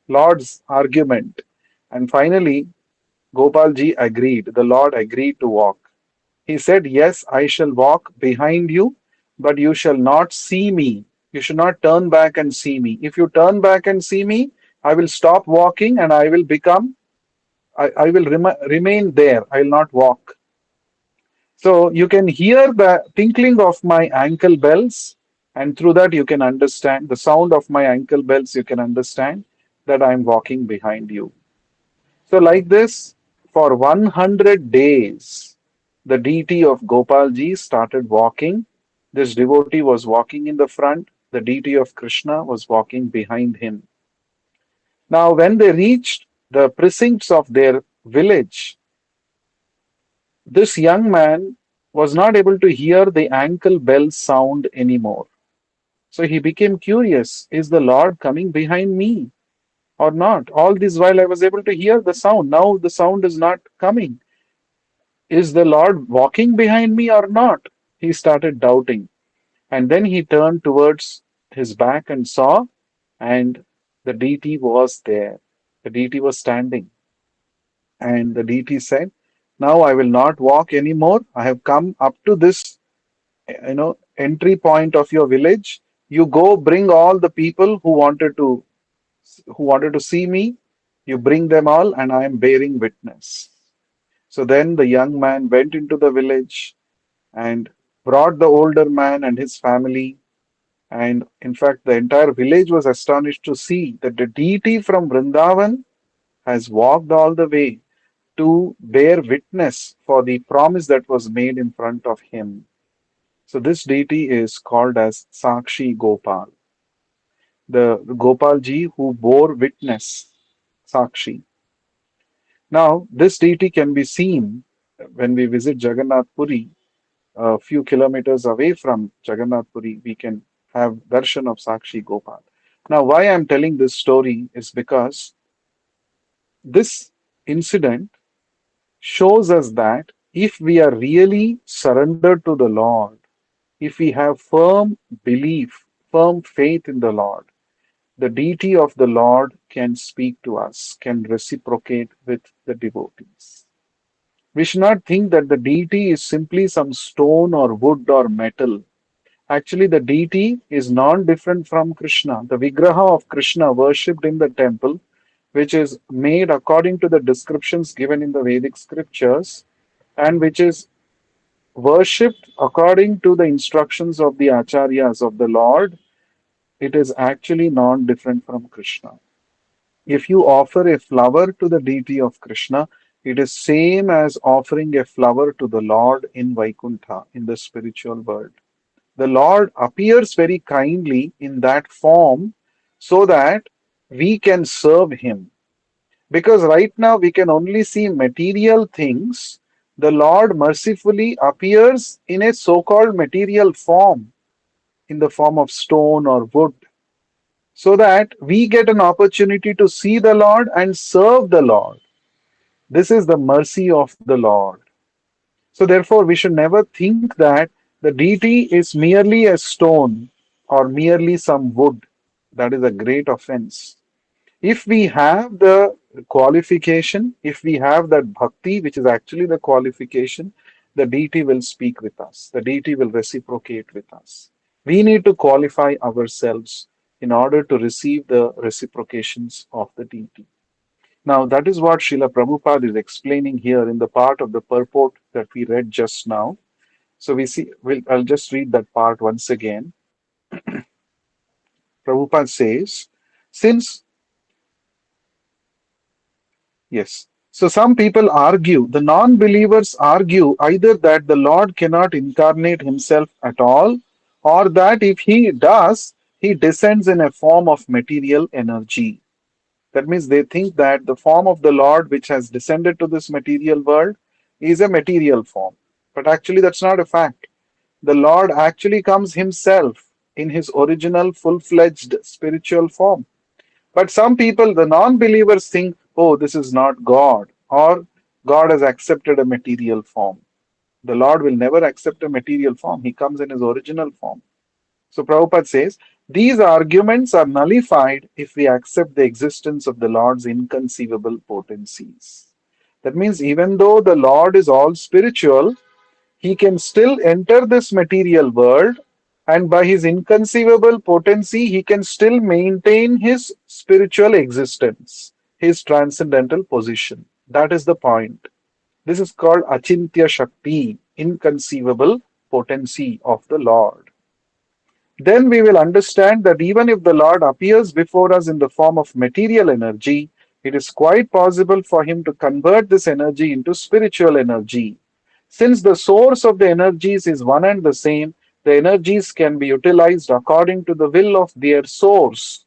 Lord's argument. And finally, Gopalji agreed. The Lord agreed to walk. He said, "Yes, I shall walk behind you, but you shall not see me. You should not turn back and see me. If you turn back and see me, I will stop walking and I will remain there. I will not walk." So you can hear the tinkling of my ankle bells, and through that you can understand the sound of my ankle bells. You can understand that I am walking behind you. So, like this, for 100 days, the deity of Gopalji started walking. This devotee was walking in the front, the deity of Krishna was walking behind him. Now, when they reached the precincts of their village, this young man was not able to hear the ankle bell sound anymore. So he became curious, is the Lord coming behind me or not? All this while I was able to hear the sound. Now the sound is not coming. Is the Lord walking behind me or not? He started doubting. And then he turned towards his back and saw, and the deity was there. The deity was standing. And the deity said, "Now I will not walk anymore. I have come up to this, entry point of your village. You go bring all the people who wanted to see me. You bring them all, and I am bearing witness." So then the young man went into the village and brought the older man and his family. And in fact, the entire village was astonished to see that the deity from Vrindavan has walked all the way to bear witness for the promise that was made in front of him. So this deity is called as Sakshi Gopal, the Gopalji who bore witness, Sakshi. Now, this deity can be seen when we visit Jagannath Puri. A few kilometers away from Jagannath Puri, we can have darshan of Sakshi Gopal. Now, why I'm telling this story is because this incident shows us that if we are really surrendered to the Lord, if we have firm belief, firm faith in the Lord, the deity of the Lord can speak to us, can reciprocate with the devotees. We should not think that the deity is simply some stone or wood or metal. Actually, the deity is non different from Krishna. The Vigraha of Krishna worshipped in the temple, which is made according to the descriptions given in the Vedic scriptures, and which is worshipped according to the instructions of the acharyas of the Lord, it is actually non different from Krishna. If you offer a flower to the deity of Krishna, it is same as offering a flower to the Lord in Vaikuntha, in the spiritual world. The Lord appears very kindly in that form so that we can serve Him. Because right now we can only see material things, the Lord mercifully appears in a so called material form, in the form of stone or wood, so that we get an opportunity to see the Lord and serve the Lord. This is the mercy of the Lord. So, therefore, we should never think that the deity is merely a stone or merely some wood. That is a great offense. If we have the qualification, if we have that bhakti, which is actually the qualification, the deity will speak with us, the deity will reciprocate with us. We need to qualify ourselves in order to receive the reciprocations of the deity. Now, that is what Srila Prabhupada is explaining here in the part of the purport that we read just now. So I'll just read that part once again. Prabhupada says, since Yes. So some people argue, the non-believers argue either that the Lord cannot incarnate himself at all, or that if he does, he descends in a form of material energy. That means they think that the form of the Lord which has descended to this material world is a material form. But actually, that's not a fact. The Lord actually comes himself in his original full-fledged spiritual form. But some people, the non believers, think, oh, this is not God, or God has accepted a material form. The Lord will never accept a material form. He comes in his original form. So Prabhupada says, These arguments are nullified if we accept the existence of the Lord's inconceivable potencies. That means, even though the Lord is all spiritual, he can still enter this material world, and by his inconceivable potency, he can still maintain his spiritual existence, his transcendental position. That is the point. This is called Achintya Shakti, inconceivable potency of the Lord. Then we will understand that even if the Lord appears before us in the form of material energy, it is quite possible for him to convert this energy into spiritual energy. Since the source of the energies is one and the same, the energies can be utilized according to the will of their source.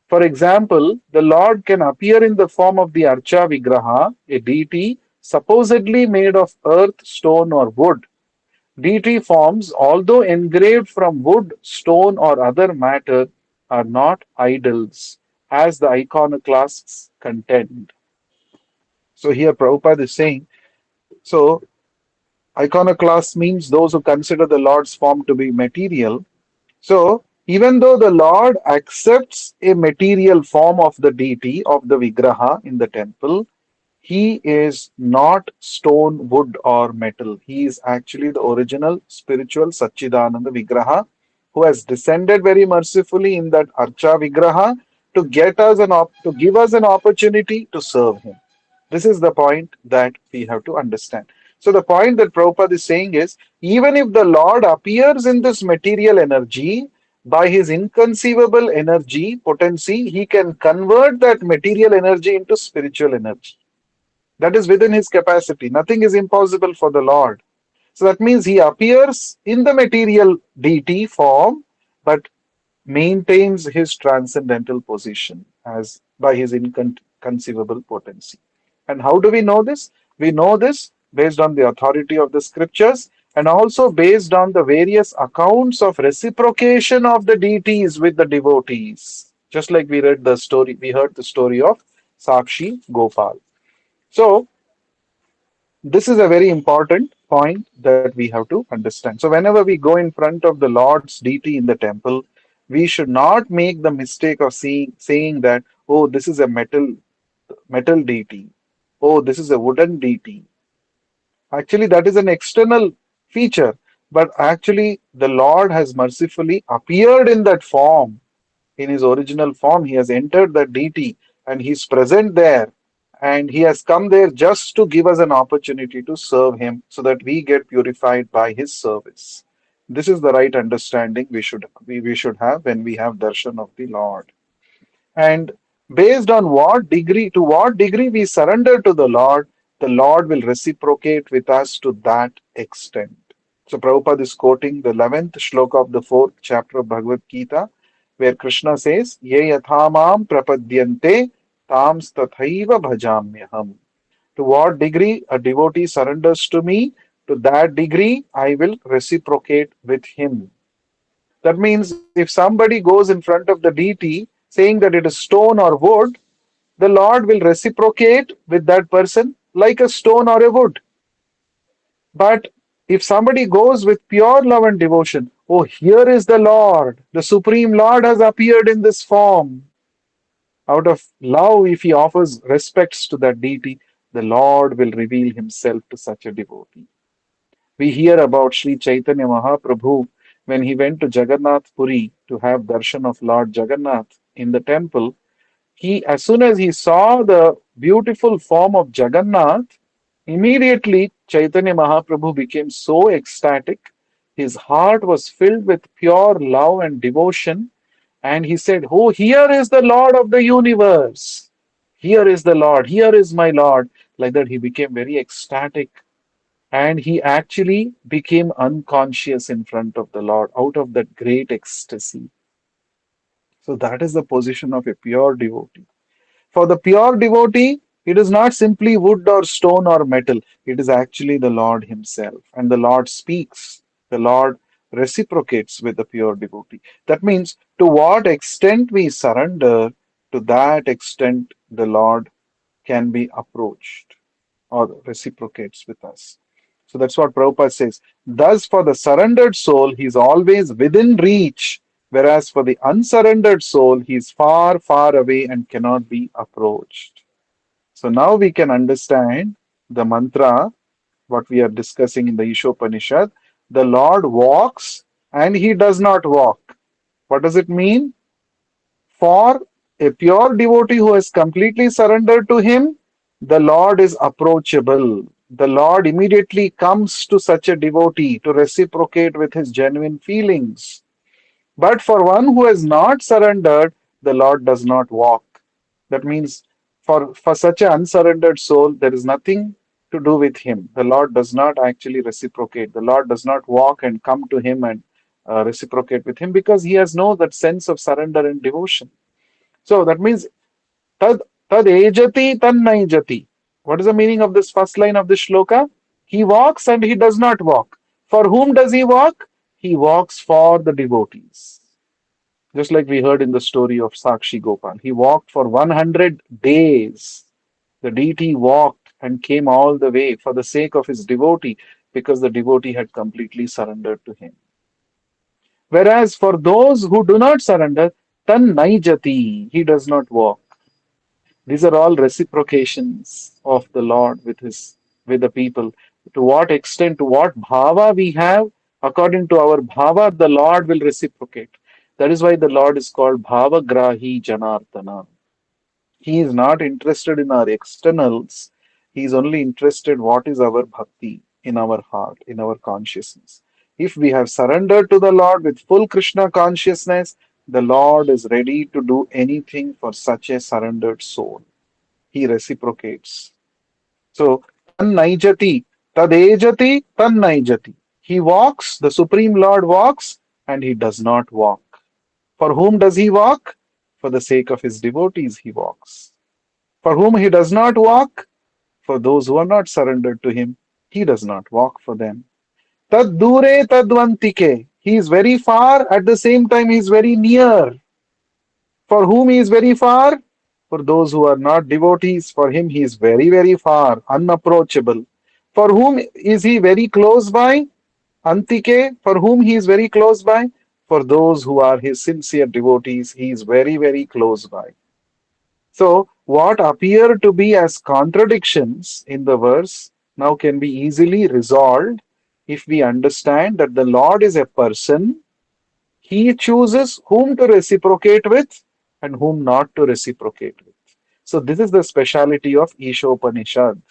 For example, the Lord can appear in the form of the Archa Vigraha, a deity supposedly made of earth, stone, or wood. Deity forms, although engraved from wood, stone, or other matter, are not idols, as the iconoclasts contend. So here Prabhupada is saying, so iconoclast means those who consider the Lord's form to be material. So even though the Lord accepts a material form of the deity of the Vigraha in the temple, he is not stone, wood, or metal. He is actually the original spiritual Satchidananda Vigraha who has descended very mercifully in that Archa Vigraha to get us to give us an opportunity to serve him. This is the point that we have to understand. So the point that Prabhupada is saying is, even if the Lord appears in this material energy, by his inconceivable energy, potency, he can convert that material energy into spiritual energy. That is within his capacity. Nothing is impossible for the Lord. So that means he appears in the material deity form, but maintains his transcendental position as by his inconceivable potency. And how do we know this? We know this based on the authority of the scriptures and also based on the various accounts of reciprocation of the deities with the devotees. Just like we heard the story of Sakshi Gopal. So this is a very important point that we have to understand. So, whenever we go in front of the Lord's deity in the temple, we should not make the mistake of saying that, oh, this is a metal deity. Oh, this is a wooden deity. Actually, that is an external feature, but actually, the Lord has mercifully appeared in that form, in his original form. He has entered that deity and he's present there. And he has come there just to give us an opportunity to serve him so that we get purified by his service. This is the right understanding we should have when we have darshan of the Lord. And based on what degree we surrender to the Lord will reciprocate with us to that extent. So Prabhupada is quoting the 11th shloka of the 4th chapter of Bhagavad Gita, where Krishna says, Ye yathamam prapadyante tams tathaiva bhajamyaham. To what degree a devotee surrenders to me, to that degree I will reciprocate with him. That means if somebody goes in front of the deity saying that it is stone or wood, the Lord will reciprocate with that person like a stone or a wood. But if somebody goes with pure love and devotion, oh, here is the Lord, the Supreme Lord has appeared in this form. Out of love, if he offers respects to that deity, the Lord will reveal himself to such a devotee. We hear about Sri Chaitanya Mahaprabhu when he went to Jagannath Puri to have darshan of Lord Jagannath in the temple. As soon as he saw the beautiful form of Jagannath, immediately Chaitanya Mahaprabhu became so ecstatic. His heart was filled with pure love and devotion, and he said, oh, here is the Lord of the universe. Here is the Lord. Here is my Lord. Like that, he became very ecstatic and he actually became unconscious in front of the Lord out of that great ecstasy. So, that is the position of a pure devotee. For the pure devotee, it is not simply wood or stone or metal, it is actually the Lord Himself. And the Lord speaks, the Lord reciprocates with the pure devotee. That means to what extent we surrender, to that extent the Lord can be approached or reciprocates with us. So that's what Prabhupada says. Thus, for the surrendered soul, he is always within reach Whereas for the unsurrendered soul, he is far, far away and cannot be approached. So now we can understand the mantra, what we are discussing in the Ishopanishad. The Lord walks and he does not walk. What does it mean? For a pure devotee who has completely surrendered to him, the Lord is approachable. The Lord immediately comes to such a devotee to reciprocate with his genuine feelings. But for one who has not surrendered, the Lord does not walk. That means for such an unsurrendered soul, there is nothing to do with him. The Lord does not actually reciprocate. The Lord does not walk and come to him and reciprocate with him because he has no that sense of surrender and devotion. So that means tad tad ejati tan naijati. What is the meaning of this first line of this shloka? He walks and he does not walk. For whom does he walk? He walks for the devotees. Just like we heard in the story of Sakshi Gopal. He walked for 100 days. The deity walked and came all the way for the sake of his devotee because the devotee had completely surrendered to him. Whereas for those who do not surrender, tan naijati, he does not walk. These are all reciprocations of the Lord with the people. To what extent, to what bhava we have, according to our bhava, the Lord will reciprocate. That is why the Lord is called Bhava Grahi Janardana. He is not interested in our externals. He is only interested what is our bhakti in our heart, in our consciousness. If we have surrendered to the Lord with full Krishna consciousness, the Lord is ready to do anything for such a surrendered soul. He reciprocates. So, tan naijati, tadejati, tan naijati. He walks, the Supreme Lord walks, and he does not walk. For whom does he walk? For the sake of his devotees, he walks. For whom he does not walk? For those who are not surrendered to him, he does not walk for them. Tad dure tadvantike. He is very far, at the same time, he is very near. For whom he is very far? For those who are not devotees, for him he is very, very far, unapproachable. For whom is he very close by? Antike, for whom he is very close by? For those who are his sincere devotees, he is very, very close by. So, what appear to be as contradictions in the verse now can be easily resolved if we understand that the Lord is a person. He chooses whom to reciprocate with and whom not to reciprocate with. So, this is the speciality of Ishopanishad.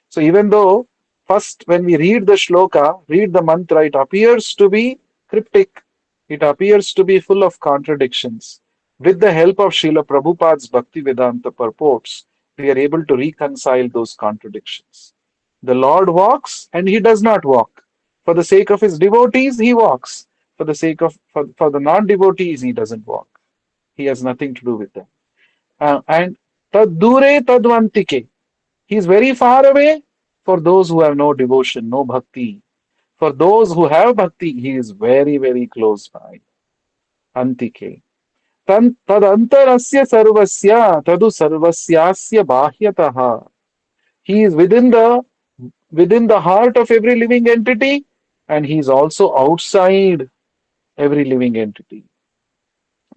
So, even though first when we read the shloka, read the mantra, it appears to be cryptic, it appears to be full of contradictions. With the help of Srila Prabhupada's Bhaktivedanta purports, we are able to reconcile those contradictions. The Lord walks and he does not walk. For the sake of his devotees, he walks. For the sake of for the non-devotees, he doesn't walk. He has nothing to do with them. And tad dure tadvantike. He is very far away for those who have no devotion, no bhakti. For those who have bhakti, he is very, very close by. Antike. Tadantarasya sarvasya tadu sarvasyasya bahyataha. He is within the heart of every living entity, and he is also outside every living entity.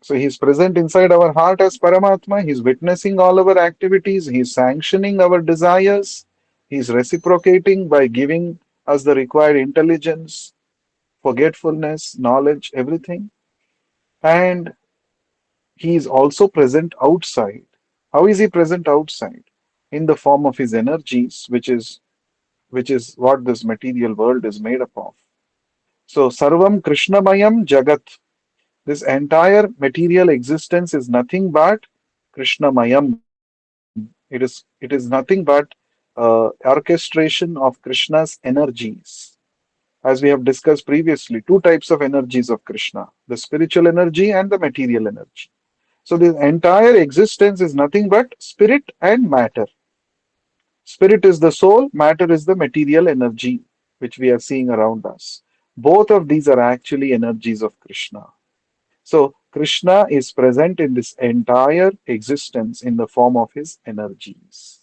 So he is present inside our heart as Paramatma. He is witnessing all our activities. He is sanctioning our desires. He is reciprocating by giving us the required intelligence, forgetfulness, knowledge, everything. And he is also present outside. How is he present outside? In the form of his energies, which is what this material world is made up of. So Sarvam Krishnamayam Jagat. This entire material existence is nothing but Krishnamayam. It is nothing but orchestration of Krishna's energies. As we have discussed previously, two types of energies of Krishna, the spiritual energy and the material energy. So the entire existence is nothing but spirit and matter. Spirit is the soul, matter is the material energy which we are seeing around us. Both of these are actually energies of Krishna. So Krishna is present in this entire existence in the form of his energies.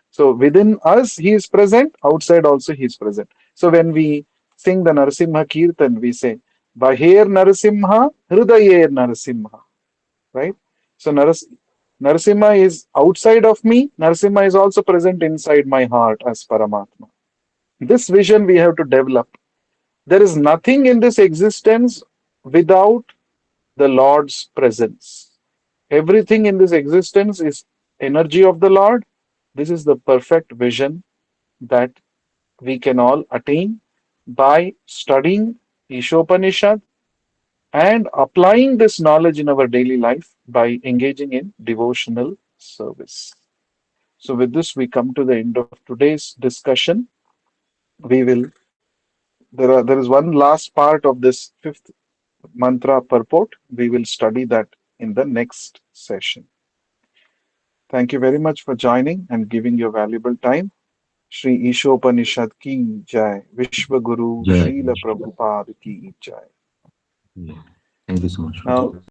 So within us he is present, outside also he is present. So when we sing the Narasimha Kirtan, we say, Baher Narasimha, Hridayer Narasimha. Right? So Narasimha is outside of me. Narasimha is also present inside my heart as Paramatma. This vision we have to develop. There is nothing in this existence without the Lord's presence. Everything in this existence is energy of the Lord. This is the perfect vision that we can all attain by studying Ishopanishad and applying this knowledge in our daily life by engaging in devotional service. So, with this, we come to the end of today's discussion. We will there is one last part of this fifth mantra purport. We will study that in the next session. Thank you very much for joining and giving your valuable time. Shri Ishopanishad ki jai. Vishwa Guru Jai. Srila Prabhupada ki jai. Yeah. Thank you so much for Now, this.